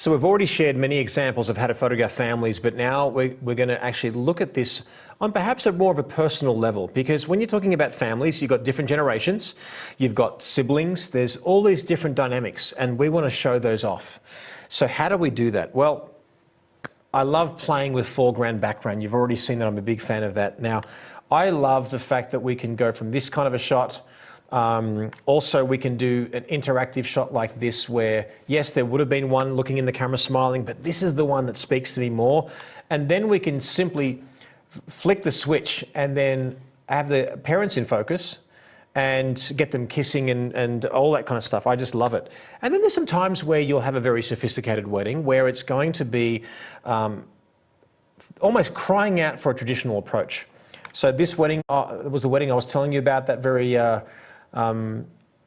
So we've already shared many examples of how to photograph families, but now we're going to actually look at this on perhaps a more of a personal level, because when you're talking about families, you've got different generations, you've got siblings, there's all these different dynamics, and we want to show those off. So how do we do that? Well, I love playing with foreground, background. You've already seen that I'm a big fan of that. Now, I love the fact that we can go from this kind of a shot. Also, we can do an interactive shot like this where, yes, there would have been one looking in the camera smiling, but this is the one that speaks to me more. And then we can simply flick the switch and then have the parents in focus and get them kissing and all that kind of stuff. I just love it. And then there's some times where you'll have a very sophisticated wedding where it's going to be almost crying out for a traditional approach. So this wedding was the wedding I was telling you about, that very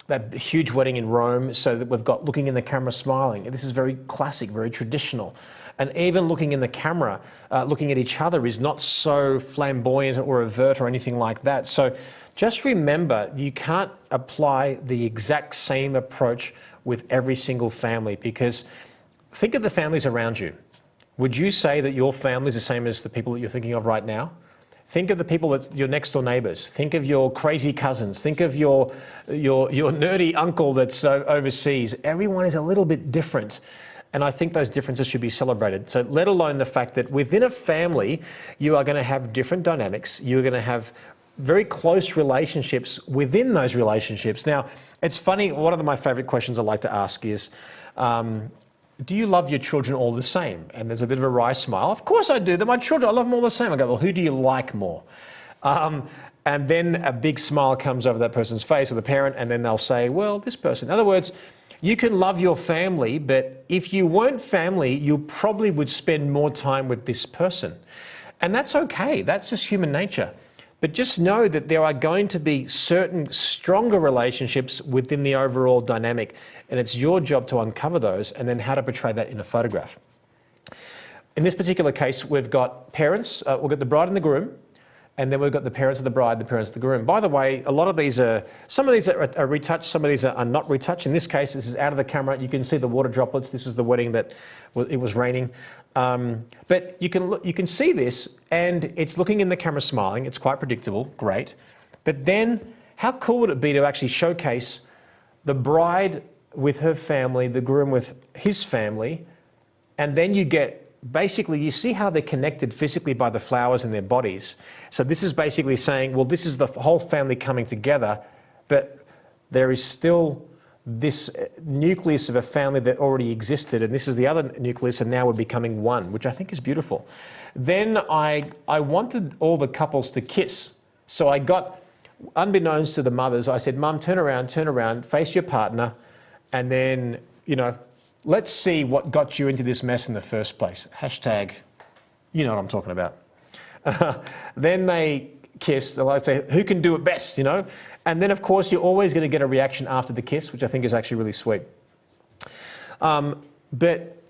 that huge wedding in Rome, so that we've got looking in the camera smiling. This is very classic, very traditional. And even looking in the camera, looking at each other is not so flamboyant or overt or anything like that. So just remember, you can't apply the exact same approach with every single family, because think of the families around you. Would you say that your family is the same as the people that you're thinking of right now? Think of the people that your next door neighbours. Think of your crazy cousins. Think of your nerdy uncle that's overseas. Everyone is a little bit different. And I think those differences should be celebrated. So let alone the fact that within a family, you are going to have different dynamics. You're going to have very close relationships within those relationships. Now, it's funny, one of my favourite questions I like to ask is, do you love your children all the same? And there's a bit of a wry smile. Of course I do. They're my children. I love them all the same. I go, well, who do you like more? And then a big smile comes over that person's face, or the parent, and then they'll say, well, this person. In other words, you can love your family, but if you weren't family, you probably would spend more time with this person. And that's okay. That's just human nature. But just know that there are going to be certain stronger relationships within the overall dynamic, and it's your job to uncover those and then how to portray that in a photograph. In this particular case, we've got parents, we've got the bride and the groom, and then we've got the parents of the bride, the parents of the groom. By the way, a lot of these some of these are retouched, some of these are not retouched. In this case, this is out of the camera. You can see the water droplets. This is the wedding that it was raining. But you can see this, and it's looking in the camera smiling. It's quite predictable, great. But then how cool would it be to actually showcase the bride with her family, the groom with his family, and then you get, basically, you see how they're connected physically by the flowers in their bodies. So this is basically saying, well, this is the whole family coming together, but there is still this nucleus of a family that already existed, and this is the other nucleus, and now we're becoming one, which I think is beautiful. Then I wanted all the couples to kiss. So I got, unbeknownst to the mothers, I said, Mum, turn around, face your partner, and then, let's see what got you into this mess in the first place. Hashtag, you know what I'm talking about. Then they kiss. They'll say, who can do it best, And then, of course, you're always going to get a reaction after the kiss, which I think is actually really sweet. But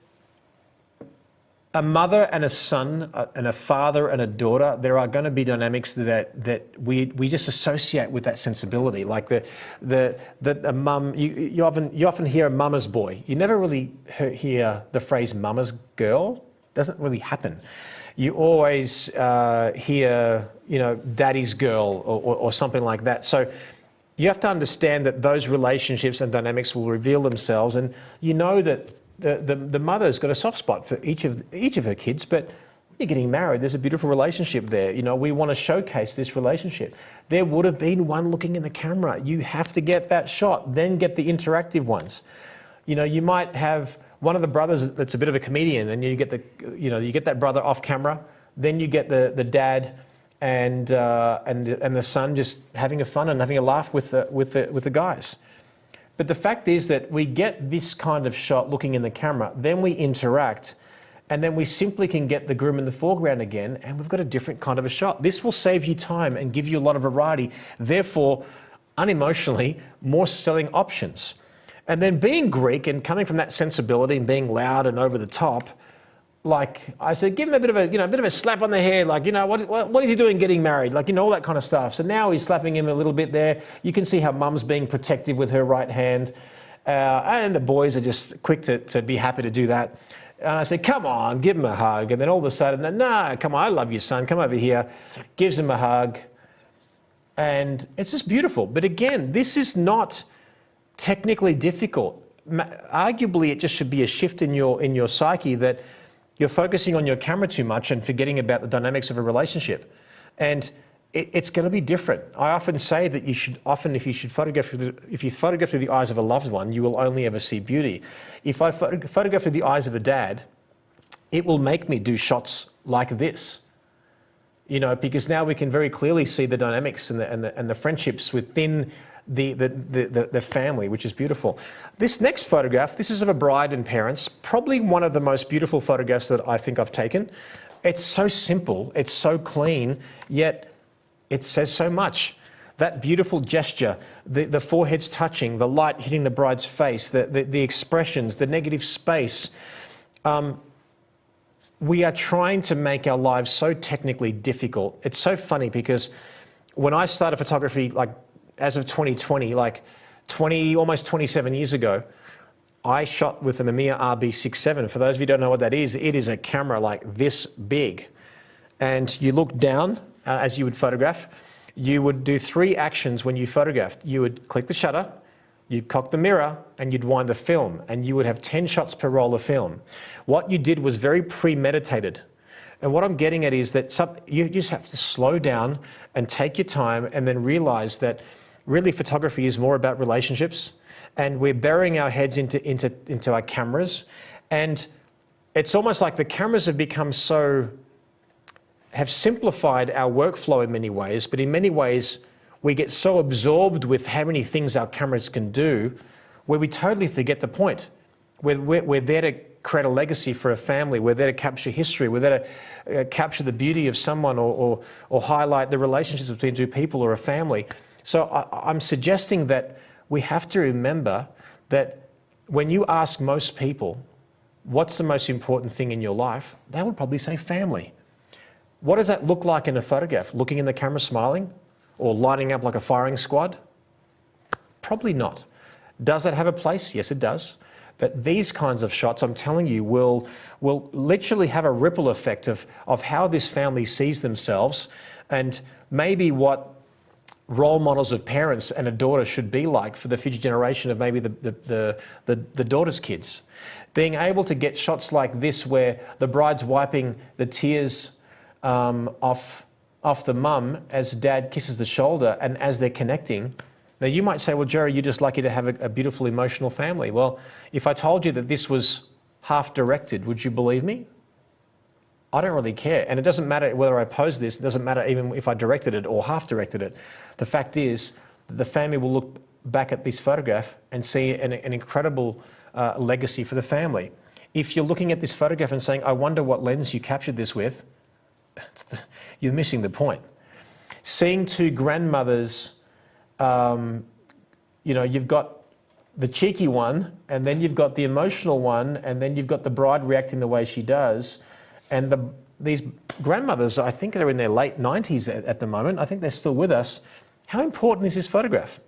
a mother and a son, and a father and a daughter, there are going to be dynamics that we just associate with that sensibility. Like a mum, you often hear a mama's boy. You never really hear the phrase mama's girl. Doesn't really happen. You always hear, daddy's girl or something like that. So you have to understand that those relationships and dynamics will reveal themselves, and you know that the mother's got a soft spot for each of her kids, but when you're getting married, there's a beautiful relationship there. We want to showcase this relationship. There would have been one looking in the camera. You have to get that shot, then get the interactive ones. You might have one of the brothers that's a bit of a comedian, and you get that brother off camera, then you get the dad and the son just having a fun and having a laugh with the guys. But the fact is that we get this kind of shot looking in the camera, then we interact, and then we simply can get the groom in the foreground again, and we've got a different kind of a shot. This will save you time and give you a lot of variety, therefore, unemotionally, more selling options. And then being Greek and coming from that sensibility and being loud and over the top, like I said, give him a bit of a slap on the head, like, what is he doing getting married? Like, all that kind of stuff. So now he's slapping him a little bit there. You can see how mum's being protective with her right hand. And the boys are just quick to be happy to do that. And I said, come on, give him a hug. And then all of a sudden, no, come on, I love you, son. Come over here. Gives him a hug. And it's just beautiful. But again, this is not technically difficult. Arguably, it just should be a shift in your psyche that you're focusing on your camera too much and forgetting about the dynamics of a relationship. And it's going to be different. I often say that if you photograph through the eyes of a loved one, you will only ever see beauty. If I photograph through the eyes of a dad, it will make me do shots like this. You know, because now we can very clearly see the dynamics and the friendships within the family, which is beautiful. This next photograph, this is of a bride and parents, probably one of the most beautiful photographs that I think I've taken. It's so simple, it's so clean, yet it says so much. That beautiful gesture, the foreheads touching, the light hitting the bride's face, the expressions, the negative space. We are trying to make our lives so technically difficult. It's so funny because when I started photography, like as of 2020, almost 27 years ago, I shot with a Mamiya RB67. For those of you who don't know what that is, it is a camera like this big. And you look down as you would photograph. You would do 3 actions when you photographed. You would click the shutter, you'd cock the mirror, and you'd wind the film. And you would have 10 shots per roll of film. What you did was very premeditated. And what I'm getting at is that you just have to slow down and take your time and then realize that really photography is more about relationships. And we're burying our heads into our cameras. And it's almost like the cameras have become have simplified our workflow in many ways, but in many ways, we get so absorbed with how many things our cameras can do, where we totally forget the point. We're there to create a legacy for a family. We're there to capture history. We're there to capture the beauty of someone or highlight the relationships between 2 people or a family. So I'm suggesting that we have to remember that when you ask most people, what's the most important thing in your life? They would probably say family. What does that look like in a photograph? Looking in the camera smiling or lining up like a firing squad? Probably not. Does that have a place? Yes, it does. But these kinds of shots, I'm telling you, will literally have a ripple effect of how this family sees themselves and maybe what role models of parents and a daughter should be like for the future generation of maybe the daughter's kids. Being able to get shots like this where the bride's wiping the tears off the mum as dad kisses the shoulder and as they're connecting. Now you might say, well, Jerry, you're just lucky to have a beautiful emotional family. Well, if I told you that this was half directed, would you believe me? I don't really care. And it doesn't matter whether I pose this, it doesn't matter even if I directed it or half directed it. The fact is, the family will look back at this photograph and see an incredible legacy for the family. If you're looking at this photograph and saying, I wonder what lens you captured this with, you're missing the point. Seeing 2 grandmothers, you've got the cheeky one, and then you've got the emotional one, and then you've got the bride reacting the way she does. And these grandmothers, I think they're in their late 90s at the moment. I think they're still with us. How important is this photograph?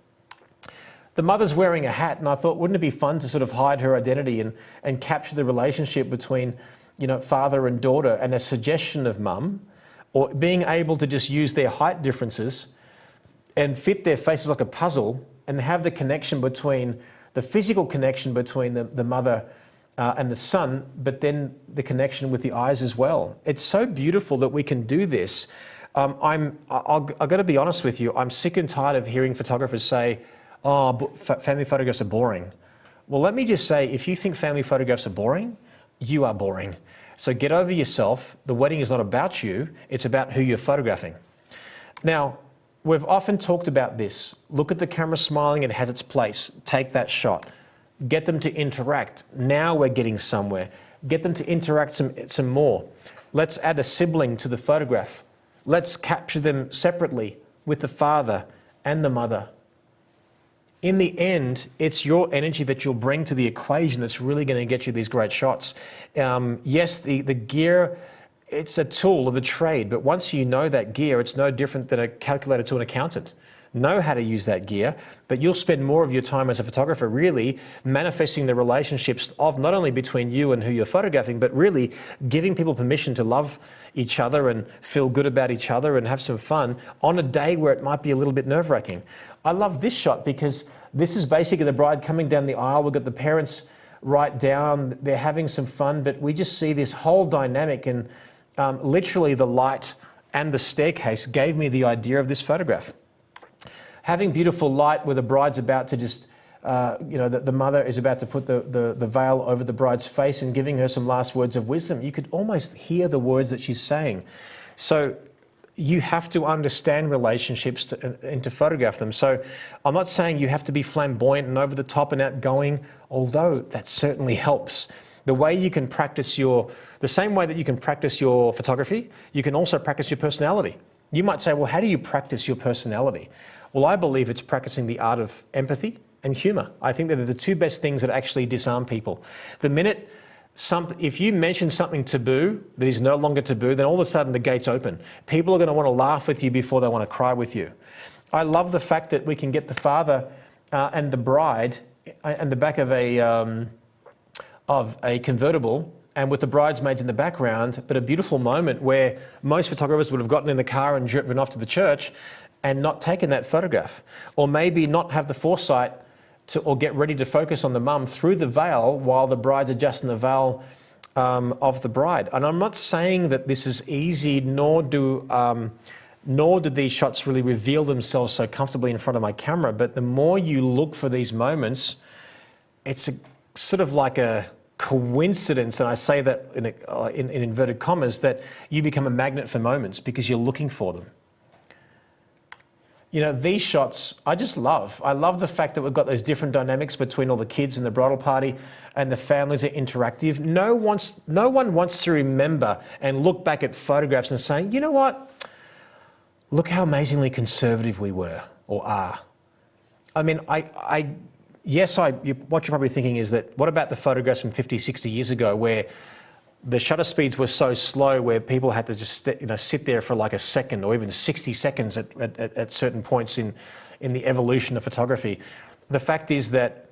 The mother's wearing a hat, and I thought, wouldn't it be fun to sort of hide her identity and capture the relationship between, father and daughter and a suggestion of mum, or being able to just use their height differences and fit their faces like a puzzle and have the connection between, the physical connection between the mother and the son, but then the connection with the eyes as well. It's so beautiful that we can do this. I've got to be honest with you, I'm sick and tired of hearing photographers say, oh, family photographs are boring. Well, let me just say, if you think family photographs are boring, you are boring. So get over yourself. The wedding is not about you, it's about who you're photographing. Now, we've often talked about this. Look at the camera smiling, it has its place. Take that shot. Get them to interact. Now we're getting somewhere. Get them to interact some more. Let's add a sibling to the photograph. Let's capture them separately with the father and the mother. In the end, it's your energy that you'll bring to the equation that's really going to get you these great shots. Yes, the gear, it's a tool of the trade, but once you know that gear, it's no different than a calculator to an accountant. know how to use that gear, but you'll spend more of your time as a photographer really manifesting the relationships of not only between you and who you're photographing, but really giving people permission to love each other and feel good about each other and have some fun on a day where it might be a little bit nerve-wracking. I love this shot because this is basically the bride coming down the aisle. We've got the parents right down, they're having some fun, but we just see this whole dynamic, and literally the light and the staircase gave me the idea of this photograph. Having beautiful light where the bride's about to just, the mother is about to put the veil over the bride's face and giving her some last words of wisdom. You could almost hear the words that she's saying. So you have to understand relationships and to photograph them. So I'm not saying you have to be flamboyant and over the top and outgoing, although that certainly helps. The way you can practice the same way that you can practice your photography, you can also practice your personality. You might say, well, how do you practice your personality? Well, I believe it's practicing the art of empathy and humour. I think that they're the two best things that actually disarm people. The minute if you mention something taboo that is no longer taboo, then all of a sudden the gates open. People are going to want to laugh with you before they want to cry with you. I love the fact that we can get the father and the bride in the back of a convertible, and with the bridesmaids in the background, but a beautiful moment where most photographers would have gotten in the car and driven off to the church and not taken that photograph, or maybe not have the foresight or get ready to focus on the mum through the veil while the bride's adjusting the veil of the bride. And I'm not saying that this is easy, nor do these shots really reveal themselves so comfortably in front of my camera, but the more you look for these moments, it's sort of like a coincidence, and I say that in inverted commas, that you become a magnet for moments because you're looking for them. You know, these shots, I just love. I love the fact that we've got those different dynamics between all the kids and the bridal party, and the families are interactive. No one wants to remember and look back at photographs and say, you know what? Look how amazingly conservative we were or are. I mean, what you're probably thinking is that, what about the photographs from 50, 60 years ago where the shutter speeds were so slow, where people had to just sit there for like a second or even 60 seconds at certain points in the evolution of photography. The fact is that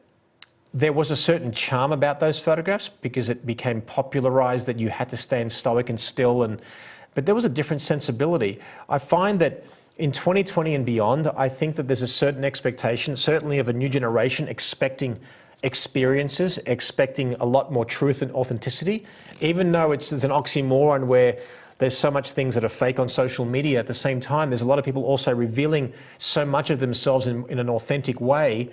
there was a certain charm about those photographs because it became popularized that you had to stand stoic and still, but there was a different sensibility. I find that in 2020 and beyond, I think that there's a certain expectation, certainly of a new generation, expecting experiences, expecting a lot more truth and authenticity, even though there's an oxymoron where there's so much things that are fake on social media. At the same time, there's a lot of people also revealing so much of themselves in an authentic way.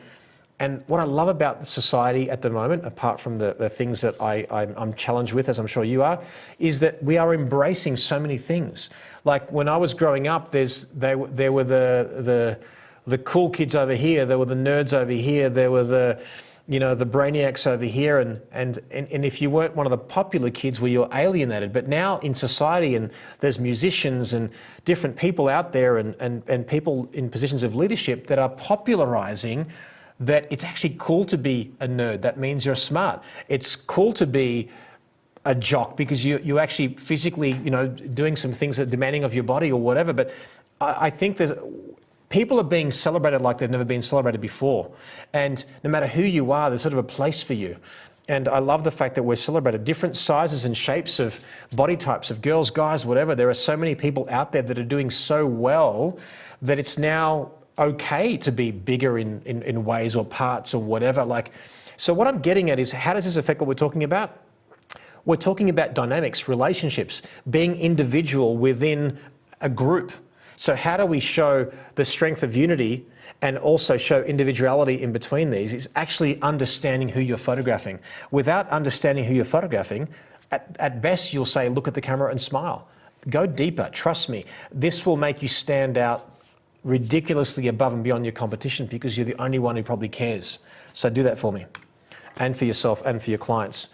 And what I love about the society at the moment, apart from the things that I'm challenged with, as I'm sure you are, is that we are embracing so many things. Like when I was growing up, there were the cool kids over here, there were the nerds over here, there were the brainiacs over here, and if you weren't one of the popular kids, well, you're alienated. But now in society, and there's musicians and different people out there and people in positions of leadership that are popularizing that it's actually cool to be a nerd. That means you're smart. It's cool to be a jock because you actually physically, doing some things that are demanding of your body or whatever. But I think people are being celebrated like they've never been celebrated before. And no matter who you are, there's sort of a place for you. And I love the fact that we're celebrated different sizes and shapes of body types of girls, guys, whatever. There are so many people out there that are doing so well that it's now okay to be bigger in ways or parts or whatever. So what I'm getting at is, how does this affect what we're talking about? We're talking about dynamics, relationships, being individual within a group. So how do we show the strength of unity and also show individuality in between these? Is actually understanding who you're photographing. Without understanding who you're photographing, at best you'll say, look at the camera and smile. Go deeper, trust me. This will make you stand out ridiculously above and beyond your competition because you're the only one who probably cares. So do that for me, and for yourself and for your clients.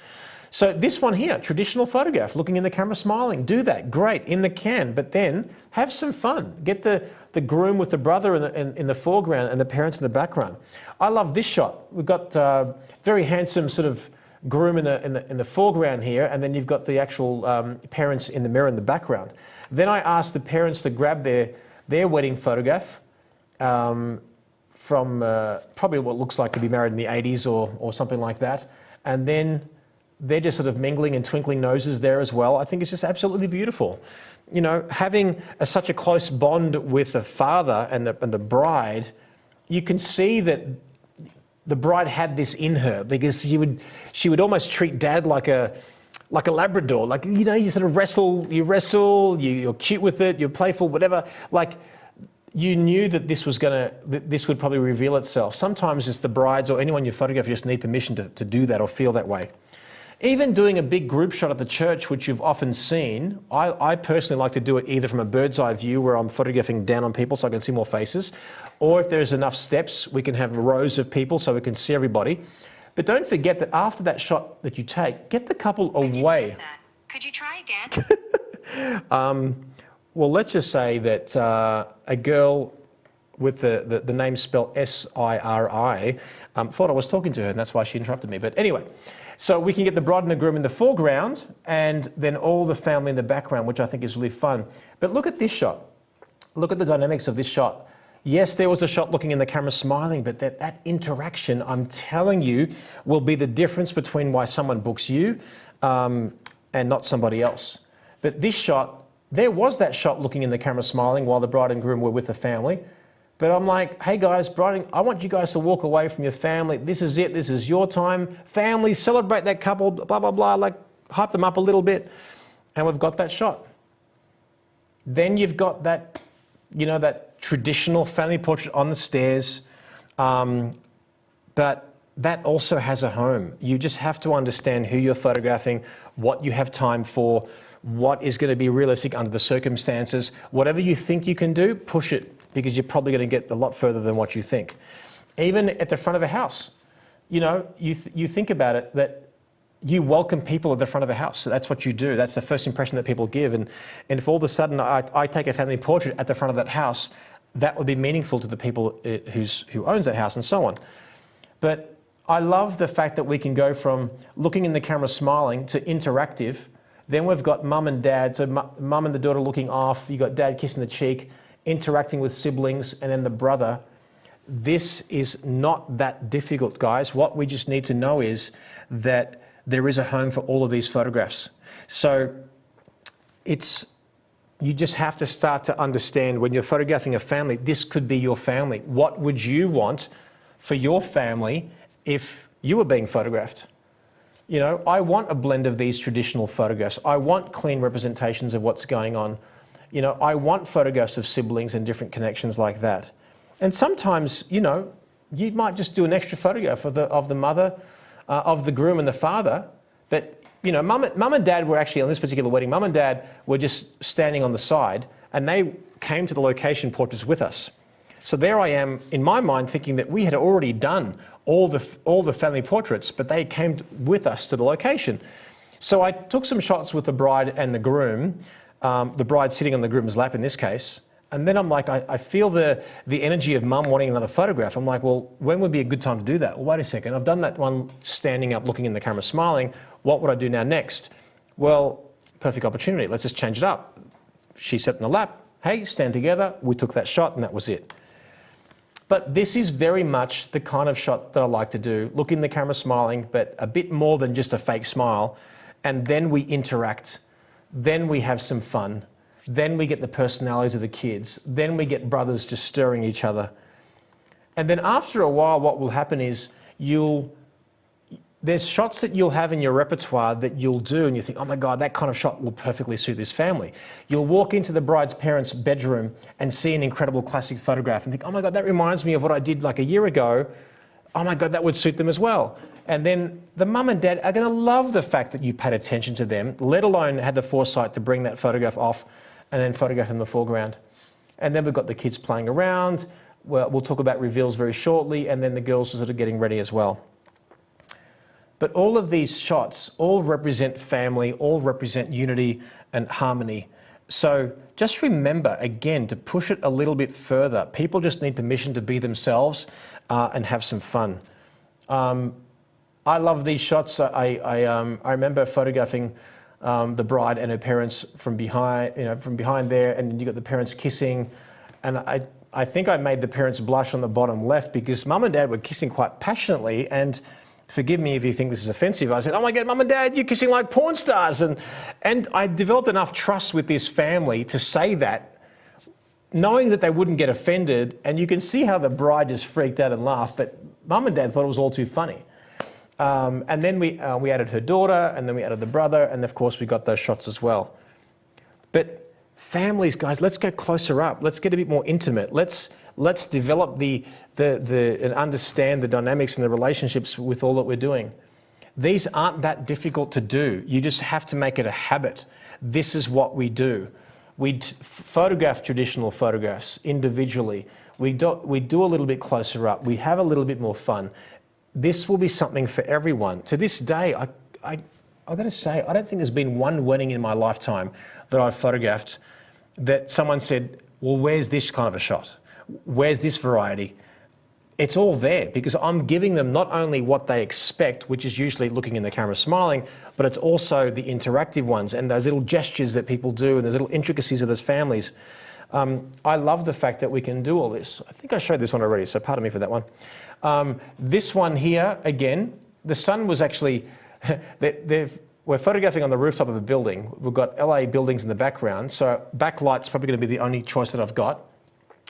So this one here, traditional photograph, looking in the camera, smiling. Do that, great, in the can, but then have some fun. Get the groom with the brother in the foreground and the parents in the background. I love this shot. We've got very handsome sort of groom in the foreground here, and then you've got the actual parents in the mirror in the background. Then I asked the parents to grab their wedding photograph from probably what looks like to be married in the 80s or something like that. And then they're just sort of mingling and twinkling noses there as well. I think it's just absolutely beautiful. You know, having such a close bond with the father and the bride, you can see that the bride had this in her, because she would almost treat dad like a Labrador. Like, you know, you sort of wrestle, you're cute with it, you're playful, whatever. Like, you knew that this would probably reveal itself. Sometimes it's the brides or anyone you photograph, you just need permission to do that or feel that way. Even doing a big group shot at the church, which you've often seen, I personally like to do it either from a bird's eye view where I'm photographing down on people so I can see more faces, or if there's enough steps, we can have rows of people so we can see everybody. But don't forget that after that shot that you take, get the couple away. Could you try again? Well, let's just say that a girl with the name spelled S-I-R-I thought I was talking to her, and that's why she interrupted me. But anyway, so we can get the bride and the groom in the foreground and then all the family in the background, which I think is really fun. But look at this shot. Look at the dynamics of this shot. Yes, there was a shot looking in the camera smiling, but that interaction, I'm telling you, will be the difference between why someone books you and not somebody else. But this shot, there was that shot looking in the camera smiling while the bride and groom were with the family. But I'm like, hey guys, bride, I want you guys to walk away from your family. This is it. This is your time. Family, celebrate that couple, blah, blah, blah. Like, hype them up a little bit. And we've got that shot. Then you've got that, you know, that traditional family portrait on the stairs. But that also has a home. You just have to understand who you're photographing, what you have time for, what is going to be realistic under the circumstances. Whatever you think you can do, push it, because you're probably going to get a lot further than what you think. Even at the front of a house, you know, you think about it, that you welcome people at the front of a house. So that's what you do. That's the first impression that people give. And if all of a sudden I take a family portrait at the front of that house, that would be meaningful to the people who owns that house and so on. But I love the fact that we can go from looking in the camera smiling to interactive. Then we've got mum and dad, so mum and the daughter looking off, you've got dad kissing the cheek, interacting with siblings, and then the brother. This is not that difficult, guys. What we just need to know is that there is a home for all of these photographs. So you just have to start to understand when you're photographing a family, this could be your family. What would you want for your family if you were being photographed? You know, I want a blend of these traditional photographs. I want clean representations of what's going on. You know, I want photographs of siblings and different connections like that. And sometimes, you know, you might just do an extra photograph of the mother, of the groom and the father. But, you know, mum and dad were actually, on this particular wedding, mum and dad were just standing on the side, and they came to the location portraits with us. So there I am, in my mind, thinking that we had already done all the family portraits, but they came with us to the location. So I took some shots with the bride and the groom, the bride sitting on the groom's lap in this case, and then I'm like, I feel the energy of mum wanting another photograph. I'm like, well, when would be a good time to do that? Well, wait a second, I've done that one standing up, looking in the camera, smiling. What would I do now next? Well, perfect opportunity. Let's just change it up. She sat in the lap. Hey, stand together. We took that shot, and that was it. But this is very much the kind of shot that I like to do. Look in the camera smiling, but a bit more than just a fake smile. And then we interact. Then we have some fun. Then we get the personalities of the kids. Then we get brothers just stirring each other. And then after a while, what will happen is there's shots that you'll have in your repertoire that you'll do and you think, oh my God, that kind of shot will perfectly suit this family. You'll walk into the bride's parents' bedroom and see an incredible classic photograph and think, oh my God, that reminds me of what I did like a year ago. Oh my God, that would suit them as well. And then the mum and dad are going to love the fact that you paid attention to them, let alone had the foresight to bring that photograph off and then photograph in the foreground. And then we've got the kids playing around. We'll talk about reveals very shortly, and then the girls are sort of getting ready as well. But all of these shots all represent family, all represent unity and harmony. So just remember, again, to push it a little bit further. People just need permission to be themselves and have some fun. I love these shots. I remember photographing the bride and her parents from behind, from behind there, and you got the parents kissing. And I think I made the parents blush on the bottom left because mum and dad were kissing quite passionately, and forgive me if you think this is offensive, I said, oh my God, mum and dad, you're kissing like porn stars. And I developed enough trust with this family to say that, knowing that they wouldn't get offended, and you can see how the bride just freaked out and laughed, but mum and dad thought it was all too funny. And then we added her daughter, and then we added the brother, and of course we got those shots as well. But families, guys, let's go closer up. Let's get a bit more intimate. Let's develop and understand the dynamics and the relationships with all that we're doing. These aren't that difficult to do. You just have to make it a habit. This is what we do. We photograph traditional photographs individually. We do a little bit closer up. We have a little bit more fun. This will be something for everyone. To this day, I've got to say, I don't think there's been one wedding in my lifetime that I've photographed that someone said, well, where's this kind of a shot? Where's this variety? It's all there because I'm giving them not only what they expect, which is usually looking in the camera smiling, but it's also the interactive ones and those little gestures that people do and those little intricacies of those families. I love the fact that we can do all this. I think I showed this one already, so pardon me for that one. This one here, again, the sun was actually, we're photographing on the rooftop of a building. We've got LA buildings in the background, so backlight's probably going to be the only choice that I've got.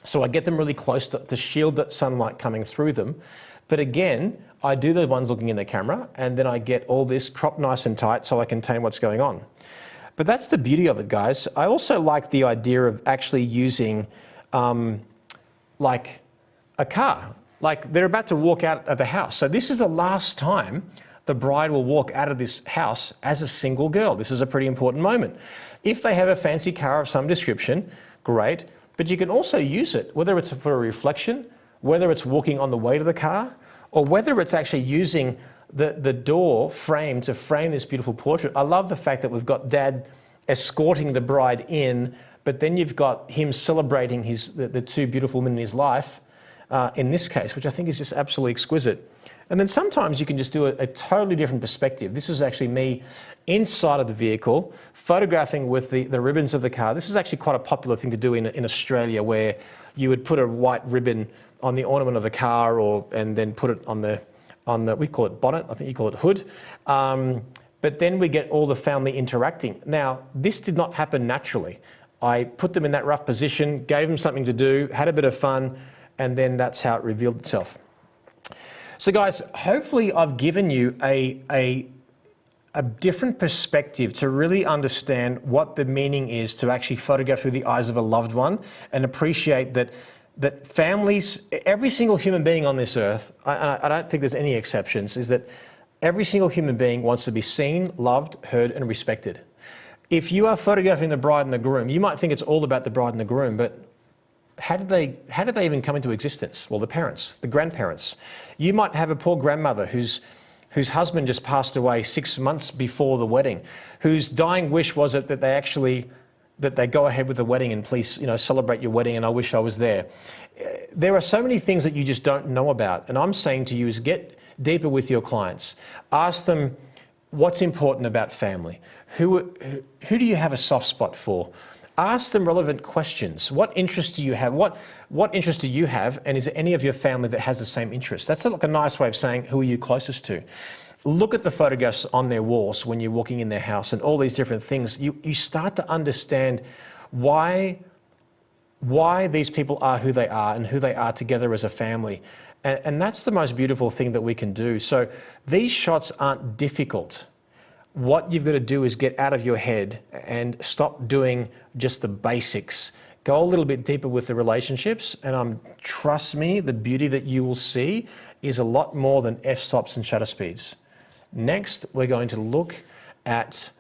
So I get them really close to shield that sunlight coming through them. But again, I do the ones looking in the camera, and then I get all this cropped nice and tight so I can contain what's going on. But that's the beauty of it, guys. I also like the idea of actually using like a car. Like they're about to walk out of the house. So this is the last time the bride will walk out of this house as a single girl. This is a pretty important moment. If they have a fancy car of some description, great. But you can also use it, whether it's for a reflection, whether it's walking on the way to the car, or whether it's actually using the door frame to frame this beautiful portrait. I love the fact that we've got Dad escorting the bride in, but then you've got him celebrating the two beautiful women in his life, in this case, which I think is just absolutely exquisite. And then sometimes you can just do a totally different perspective. This is actually me inside of the vehicle, photographing with the ribbons of the car. This is actually quite a popular thing to do in Australia, where you would put a white ribbon on the ornament of the car, and then put it on the, we call it bonnet, I think you call it hood. But then we get all the family interacting. Now, this did not happen naturally. I put them in that rough position, gave them something to do, had a bit of fun, and then that's how it revealed itself. So guys, hopefully I've given you a different perspective to really understand what the meaning is to actually photograph through the eyes of a loved one, and appreciate that families, every single human being on this earth, I don't think there's any exceptions, is that every single human being wants to be seen, loved, heard, and respected. If you are photographing the bride and the groom, you might think it's all about the bride and the groom, but how did they even come into existence? Well, the parents, the grandparents. You might have a poor grandmother whose husband just passed away 6 months before the wedding, whose dying wish was that they go ahead with the wedding, and please, celebrate your wedding, and I wish I was there. There are so many things that you just don't know about, and I'm saying to you is get deeper with your clients. Ask them what's important about family. Who do you have a soft spot for? Ask them relevant questions. What interests do you have? What interest do you have? And is there any of your family that has the same interest? That's like a nice way of saying, who are you closest to? Look at the photographs on their walls when you're walking in their house and all these different things. You start to understand why these people are who they are and who they are together as a family. And that's the most beautiful thing that we can do. So these shots aren't difficult. What you've got to do is get out of your head and stop doing just the basics. Go a little bit deeper with the relationships, and trust me, the beauty that you will see is a lot more than f-stops and shutter speeds. Next, we're going to look at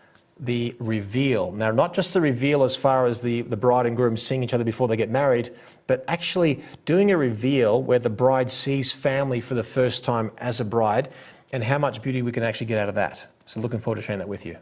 the reveal. Now, not just the reveal as far as the bride and groom seeing each other before they get married, but actually doing a reveal where the bride sees family for the first time as a bride, and how much beauty we can actually get out of that. So looking forward to sharing that with you.